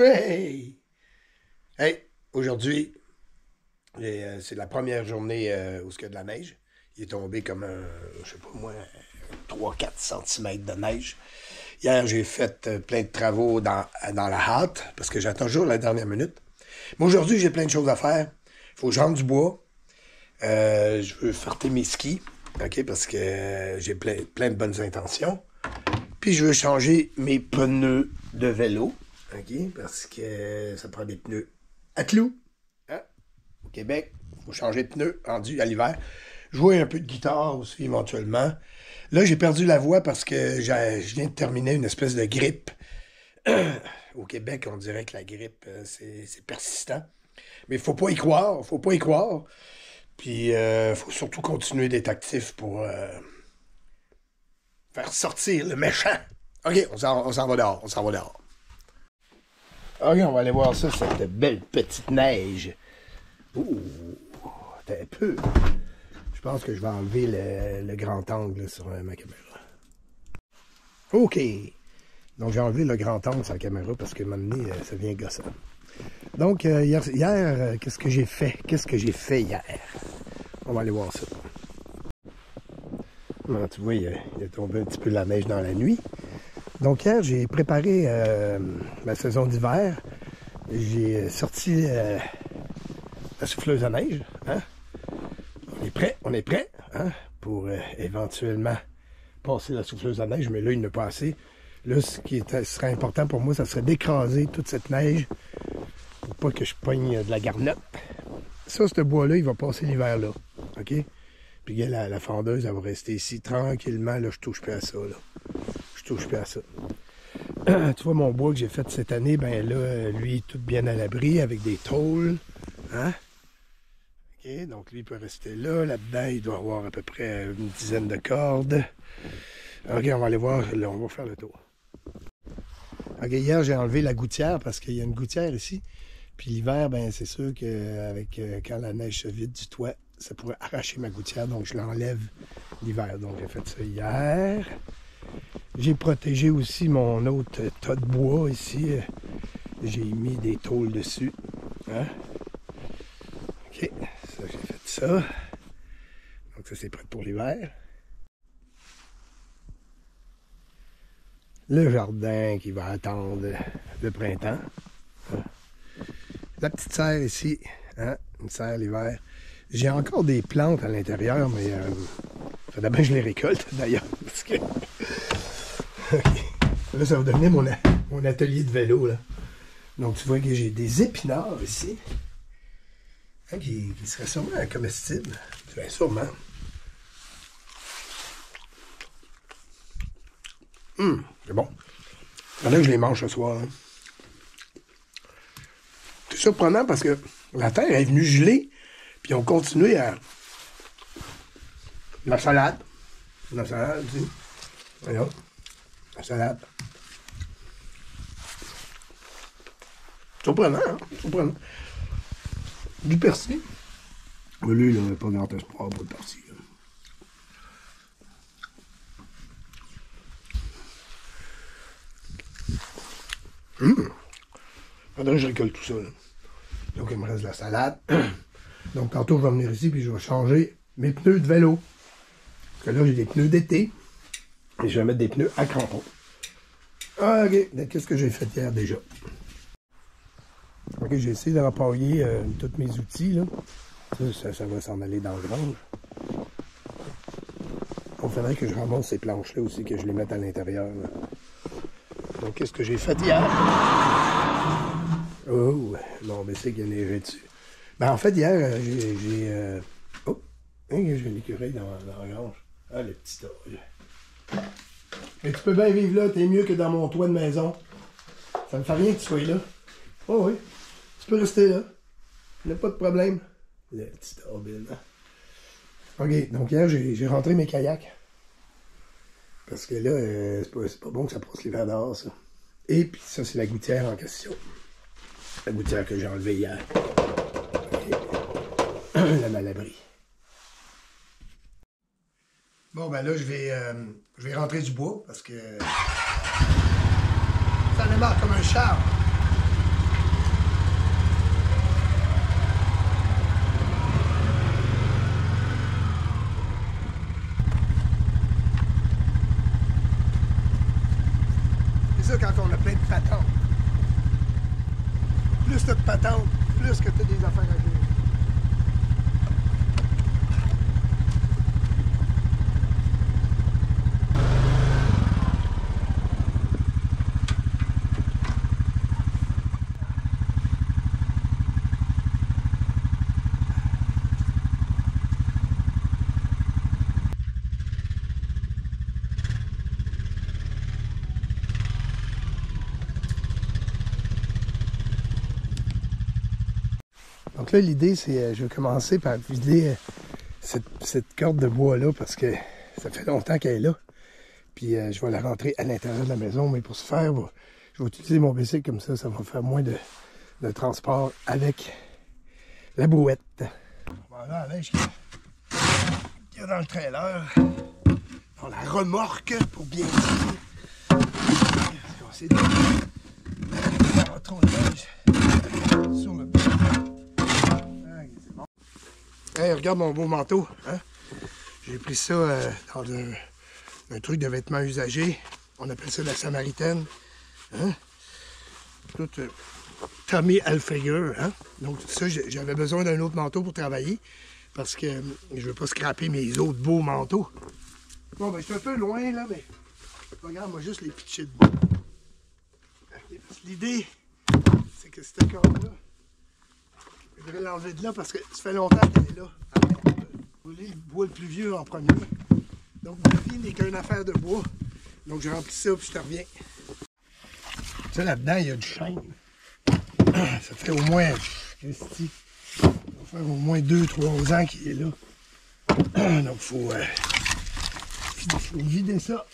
Hey! Hey! Aujourd'hui, c'est la première journée où il y a de la neige. Il est tombé comme je sais pas moi, 3-4 cm de neige. Hier, j'ai fait plein de travaux dans la hâte, parce que j'attends toujours la dernière minute. Mais aujourd'hui, j'ai plein de choses à faire. Il faut que je rentre du bois. Je veux farter mes skis, OK, parce que j'ai plein de bonnes intentions. Puis je veux changer mes pneus de vélo, OK, parce que ça prend des pneus à clous. Hein? Au Québec, il faut changer de pneus rendu à l'hiver. Jouer un peu de guitare aussi éventuellement. Là, j'ai perdu la voix parce que je viens de terminer une espèce de grippe. Au Québec, on dirait que la grippe, c'est persistant. Mais il faut pas y croire, faut pas y croire. Puis, faut surtout continuer d'être actif pour faire sortir le méchant. OK, on s'en va dehors, on s'en va dehors. OK, on va aller voir ça, cette belle petite neige. Ouh, t'as un peu. Je pense que je vais enlever le grand angle là, sur ma caméra. OK. Donc, j'ai enlevé le grand angle sur la caméra parce que maintenant, ça devient gossant. Donc, hier qu'est-ce que j'ai fait? Qu'est-ce que j'ai fait hier? On va aller voir ça. Non, tu vois, il est tombé un petit peu de la neige dans la nuit. Donc, hier, j'ai préparé ma saison d'hiver. J'ai sorti la souffleuse à neige. Hein? On est prêt hein? Pour éventuellement passer la souffleuse à neige, mais là, il n'est pas assez. Là, ce qui serait important pour moi, ça serait d'écraser toute cette neige pour pas que je pogne de la garnotte. Ça, ce bois-là, il va passer l'hiver là. OK? Puis la fendeuse, elle va rester ici tranquillement. Là, je touche plus à ça. Là. Je touche plus à ça. Tu vois, mon bois que j'ai fait cette année, ben là, lui, il est tout bien à l'abri avec des tôles. Hein? OK, donc lui, il peut rester là. Là-dedans, il doit avoir à peu près une dizaine de cordes. OK, on va aller voir. Là, on va faire le tour. OK, hier, j'ai enlevé la gouttière parce qu'il y a une gouttière ici. Puis l'hiver, ben c'est sûr qu'avec quand la neige se vide du toit, ça pourrait arracher ma gouttière. Donc, je l'enlève l'hiver. Donc, j'ai fait ça hier. J'ai protégé aussi mon autre tas de bois ici. J'ai mis des tôles dessus. Hein? OK, ça, j'ai fait ça. Donc, ça, c'est prêt pour l'hiver. Le jardin qui va attendre le printemps. Hein? La petite serre ici, hein? Une serre l'hiver. J'ai encore des plantes à l'intérieur, mais faudrait bien que je les récolte d'ailleurs. Parce que là, ça va devenir mon atelier de vélo. Là. Donc tu vois que j'ai des épinards ici. Hein, qui seraient sûrement comestibles. Bien sûrement. C'est bon. Il y en a que je les mange ce soir. Hein. C'est surprenant parce que la terre est venue geler, puis on continue à... La salade, tu sais. Voyons. La salade. Surprenant, hein? Surprenant. Du persil. Mais lui, il n'a pas grand espoir pour le persil. Faudrait que je récolte tout ça. Là. Donc, il me reste de la salade. Donc, tantôt, je vais venir ici puis je vais changer mes pneus de vélo. Parce que là, j'ai des pneus d'été. Et je vais mettre des pneus à crampons. Ah, OK. Qu'est-ce que j'ai fait hier déjà? OK, j'ai essayé de repailler tous mes outils. Là. Ça va s'en aller dans le grange. Il faudrait que je ramasse ces planches-là aussi, que je les mette à l'intérieur. Donc, qu'est-ce que j'ai fait hier? Oh, non, mais c'est qu'il y a neigé dessus. Ben, en fait, hier, j'ai... Oh, j'ai l'écureuil dans la grange. Ah, le petit tas. Mais tu peux bien vivre là, t'es mieux que dans mon toit de maison. Ça me fait rien que tu sois là. Oh oui, tu peux rester là. Il n'y a pas de problème. Le petit orbile. OK, donc hier, j'ai rentré mes kayaks. Parce que là, c'est pas bon que ça passe l'hiver dehors, ça. Et puis ça, c'est la gouttière en question. La gouttière que j'ai enlevée hier. Okay. La malabri. Bon, ben là, je vais rentrer du bois parce que ça démarre comme un char. t'as de patente, plus que t'as des affaires à gérer. Donc là, l'idée, c'est je vais commencer par vider cette corde de bois-là parce que ça fait longtemps qu'elle est là. Puis je vais la rentrer à l'intérieur de la maison. Mais pour ce faire, je vais utiliser mon bicycle comme ça. Ça va faire moins de transport avec la brouette. Voilà, la neige qu'il y a dans le trailer. Dans la remorque pour bien tirer. On va essayer de faire trop de neige sur le bas. Hey, regarde mon beau manteau. Hein? J'ai pris ça dans un truc de vêtements usagés. On appelle ça la Samaritaine. Hein? Tout Tommy Hilfiger. Hein? Donc ça, j'avais besoin d'un autre manteau pour travailler. Parce que je ne veux pas scraper mes autres beaux manteaux. Bon, ben je suis un peu loin là, mais regarde-moi juste les pitchés de bois. L'idée, c'est que cette corde-là, je voudrais l'enlever de là parce que ça fait longtemps qu'elle est là. Je voulais le bois le plus vieux en premier. Donc, ma vie n'est qu'une affaire de bois. Donc, je remplis ça puis je te reviens. Ça, là-dedans, il y a du chêne. Ça fait au moins, ça va faire au moins 2-3 ans qu'il est là. Donc, il faut vider ça.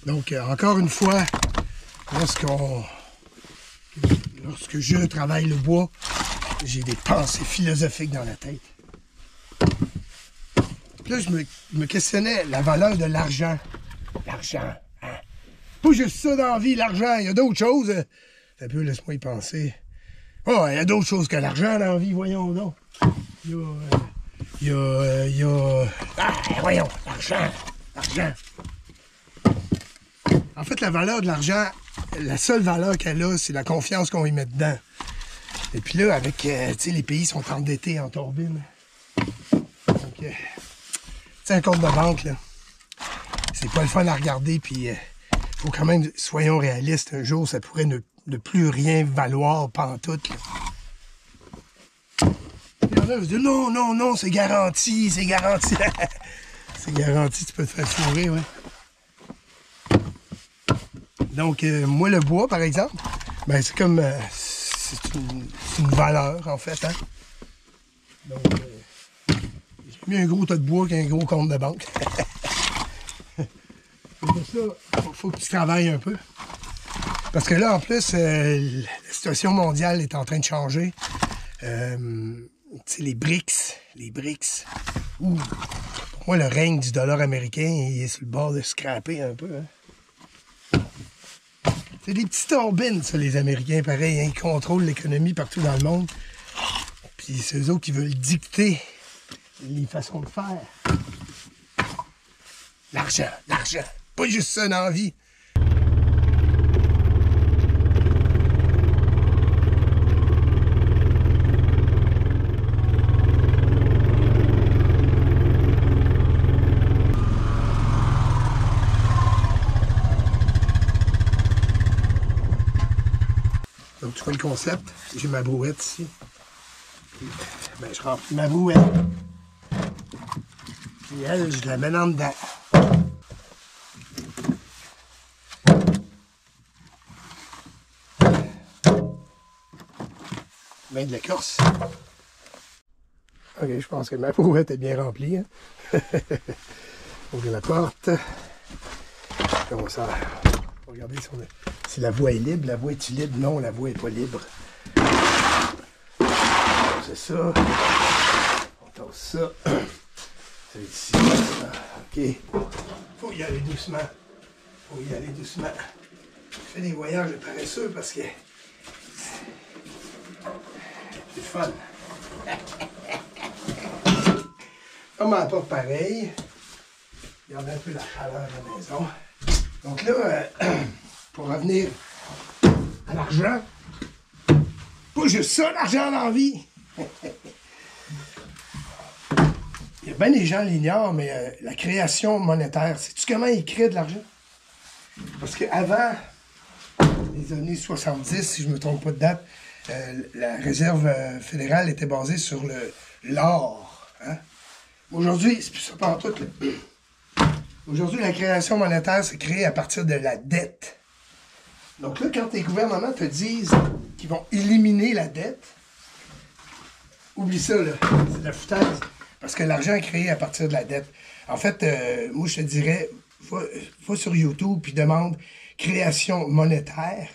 Donc, encore une fois, lorsque je travaille le bois, j'ai des pensées philosophiques dans la tête. Puis là, je me questionnais la valeur de l'argent. L'argent, hein? Pas juste ça dans la vie, l'argent. Il y a d'autres choses. Un peu, laisse-moi y penser. Oh, il y a d'autres choses que l'argent dans la vie, voyons donc. Voyons, l'argent. En fait, la valeur de l'argent, la seule valeur qu'elle a, c'est la confiance qu'on y met dedans. Et puis là, avec, tu sais, les pays sont endettés en turbine. Donc, tu sais, un compte de banque, là, c'est pas le fun à regarder, puis faut quand même, soyons réalistes, un jour, ça pourrait ne plus rien valoir pantoute, là. Il y en a qui disent, non, c'est garanti. C'est garanti, tu peux te faire fourrer, ouais. Donc, moi, le bois, par exemple, ben c'est comme... c'est une valeur, en fait, hein. Donc, j'ai mis un gros tas de bois qu'un gros compte de banque. Pour ça, faut que tu travailles un peu. Parce que là, en plus, la situation mondiale est en train de changer. Tu sais, les BRICS. Pour moi, le règne du dollar américain, il est sur le bord de scraper un peu, hein. C'est des petites turbines, ça, les Américains, pareil. Hein, ils contrôlent l'économie partout dans le monde. Puis c'est eux autres qui veulent dicter les façons de faire. L'argent. Pas juste ça dans la vie. Donc, tu vois le concept. J'ai ma brouette ici. Ben, je remplis ma brouette. Puis elle, je la mets en dedans. Ben de l'écorce. Ok, je pense que ma brouette est bien remplie. Hein? Ouvrir la porte. Comment ça? Regardez si la voie est libre. La voie est-tu libre? Non, la voie n'est pas libre. C'est ça. On tasse ça. C'est ici. OK. Faut y aller doucement. Je fais des voyages de paresseux parce que c'est fun. Comment pas pareil. Regardez un peu la chaleur de la maison. Donc là, pour revenir à l'argent. Pas juste ça, l'argent dans la vie. Il y a bien des gens l'ignorent, mais la création monétaire, sais-tu comment ils créent de l'argent? Parce qu'avant les années 70, si je ne me trompe pas de date, la Réserve fédérale était basée sur l'or. Hein? Aujourd'hui, c'est plus ça pas en tout. Aujourd'hui, la création monétaire, c'est créé à partir de la dette. Donc là, quand les gouvernements te disent qu'ils vont éliminer la dette, oublie ça, là. C'est de la foutaise. Parce que l'argent est créé à partir de la dette. En fait, moi, je te dirais, va sur YouTube puis demande création monétaire.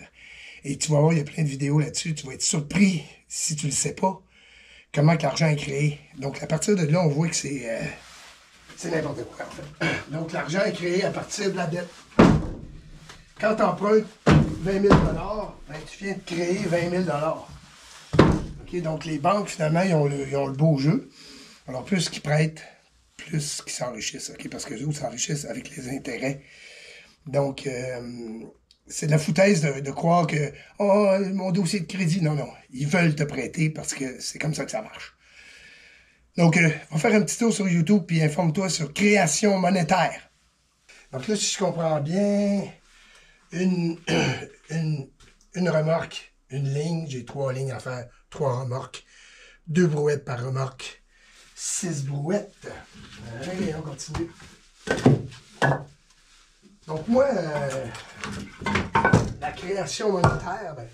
Et tu vas voir, il y a plein de vidéos là-dessus. Tu vas être surpris, si tu ne le sais pas, comment que l'argent est créé. Donc, à partir de là, on voit que c'est n'importe quoi, en fait. Donc, l'argent est créé à partir de la dette. Quand tu empruntes 20 000 ben, tu viens de créer 20 000 OK? Donc, les banques, finalement, ils ont le beau jeu. Alors, plus qu'ils prêtent, plus qu'ils s'enrichissent. OK? Parce que eux s'enrichissent avec les intérêts. Donc, c'est de la foutaise de croire que « Oh, mon dossier de crédit... » Non, non. Ils veulent te prêter parce que c'est comme ça que ça marche. Donc, on va faire un petit tour sur YouTube puis informe-toi sur création monétaire. Donc là, si je comprends bien, une remorque, une ligne, j'ai 3 lignes à faire, 3 remorques, 2 brouettes par remorque, 6 brouettes. Allez, on continue. Donc moi, la création monétaire, ben,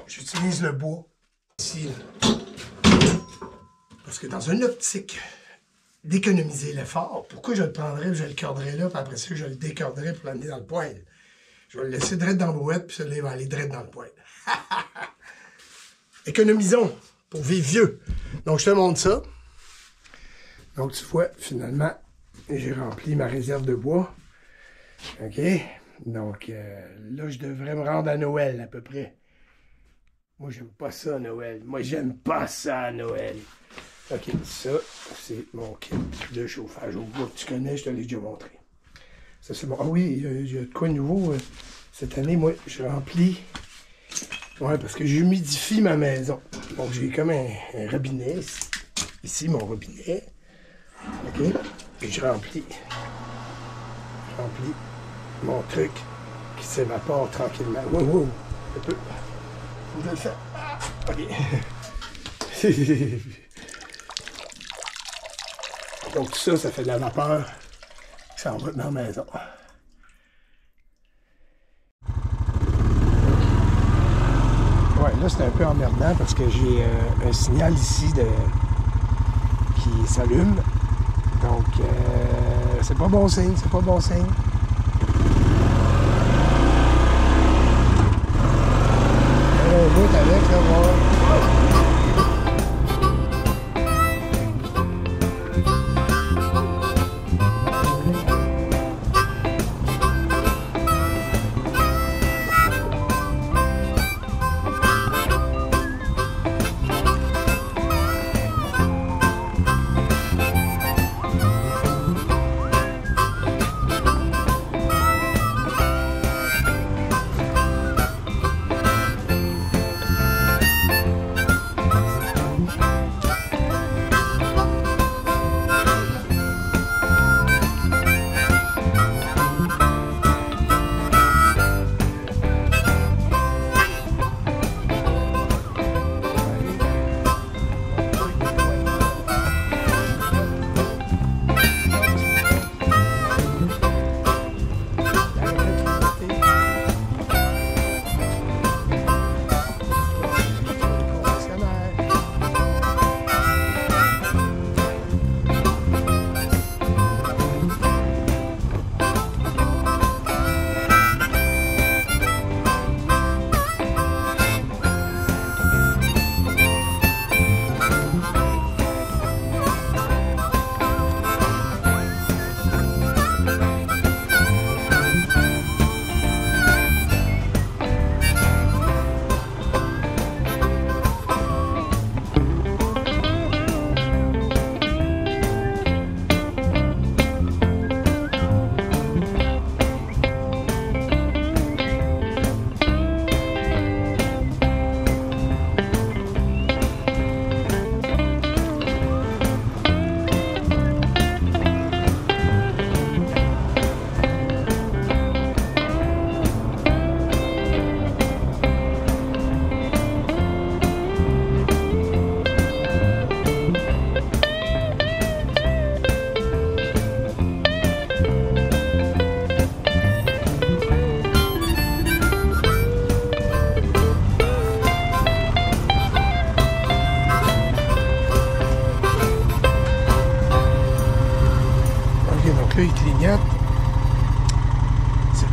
j'utilise le bois ici. Parce que dans une optique d'économiser l'effort, pourquoi je le prendrais, je le corderais là, puis après ça, je le décorderais pour l'amener dans le poêle. Je vais le laisser direct dans la brouette, puis celui-là, il va aller direct dans le poêle. Économisons pour vivre vieux. Donc, je te montre ça. Donc, tu vois, finalement, j'ai rempli ma réserve de bois. OK? Donc, là, je devrais me rendre à Noël, à peu près. Moi, j'aime pas ça, Noël. Moi, j'aime pas ça, Noël. OK, ça, c'est mon kit de chauffage au bois que tu connais, je te l'ai déjà montré. Ça, c'est bon. Ah oui, il y a de quoi de nouveau. Cette année, moi, je remplis... Ouais, parce que j'humidifie ma maison. Donc, j'ai comme un robinet ici. Ici, mon robinet. OK? Et je remplis mon truc qui s'évapore tranquillement. Wow, wow! Un peu. Faut que je le fasse. Ah, OK. Donc, tout ça, ça fait de la vapeur. Ça envoie dans la maison. Ouais, là, c'est un peu emmerdant parce que j'ai un signal ici qui s'allume. Donc, c'est pas bon signe, c'est pas bon signe. On route avec, là, voilà.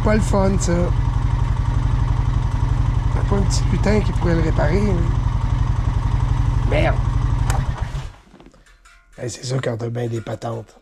Pas le fun, ça. T'as pas un petit putain qui pourrait le réparer, hein? Merde! Hey, c'est ça quand t'as bien des patentes.